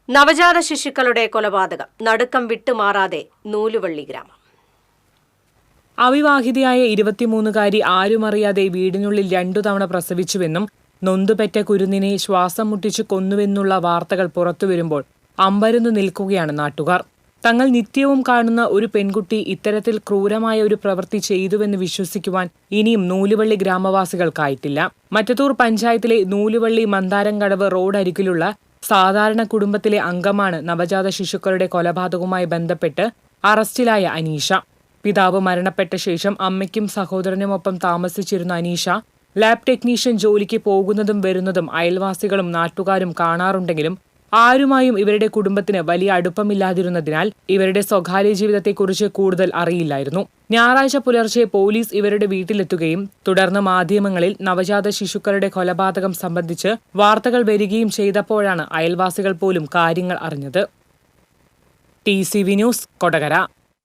നവജാത ശിശുക്കളുടെ കൊലപാതകം നടുക്കം വിട്ടുമാറാതെ നൂലുവള്ളി ഗ്രാമം. അവിവാഹിതയായ 23-കാരി ആരുമറിയാതെ വീടിനുള്ളിൽ 2 തവണ പ്രസവിച്ചുവെന്നും നൊന്തുപെറ്റ കുരുന്നിനെ ശ്വാസം മുട്ടിച്ചു കൊന്നുവെന്നുള്ള വാർത്തകൾ പുറത്തുവരുമ്പോൾ അമ്പരന്നു നിൽക്കുകയാണ് നാട്ടുകാർ. തങ്ങൾ നിത്യവും കാണുന്ന ഒരു പെൺകുട്ടി ഇത്തരത്തിൽ ക്രൂരമായ ഒരു പ്രവൃത്തി ചെയ്തുവെന്ന് വിശ്വസിക്കുവാൻ ഇനിയും നൂലുവള്ളി ഗ്രാമവാസികൾക്കായിട്ടില്ല. മറ്റത്തൂർ പഞ്ചായത്തിലെ നൂലുവള്ളി മന്ദാരംകടവ് റോഡരികിലുള്ള സാധാരണ കുടുംബത്തിലെ അംഗമാണ് നവജാത ശിശുക്കളുടെ കൊലപാതകവുമായി ബന്ധപ്പെട്ട് അറസ്റ്റിലായ അനീഷ. പിതാവ് മരണപ്പെട്ട ശേഷം അമ്മയ്ക്കും സഹോദരനുമൊപ്പം താമസിച്ചിരുന്ന അനീഷ ലാബ് ടെക്നീഷ്യൻ ജോലിക്ക് പോകുന്നതും വരുന്നതും അയൽവാസികളും നാട്ടുകാരും കാണാറുണ്ടെങ്കിലും ആരുമായും ഇവരുടെ കുടുംബത്തിന് വലിയ അടുപ്പമില്ലാതിരുന്നതിനാൽ ഇവരുടെ സ്വകാര്യ ജീവിതത്തെക്കുറിച്ച് കൂടുതൽ അറിയില്ലായിരുന്നു. ഞായറാഴ്ച പുലർച്ചെ പോലീസ് ഇവരുടെ വീട്ടിലെത്തുകയും തുടർന്ന് മാധ്യമങ്ങളിൽ നവജാത ശിശുക്കളുടെ കൊലപാതകം സംബന്ധിച്ച് വാർത്തകൾ വരികയും ചെയ്തപ്പോഴാണ് അയൽവാസികൾ പോലും കാര്യങ്ങൾ അറിഞ്ഞത്. TCV news, Kodakara.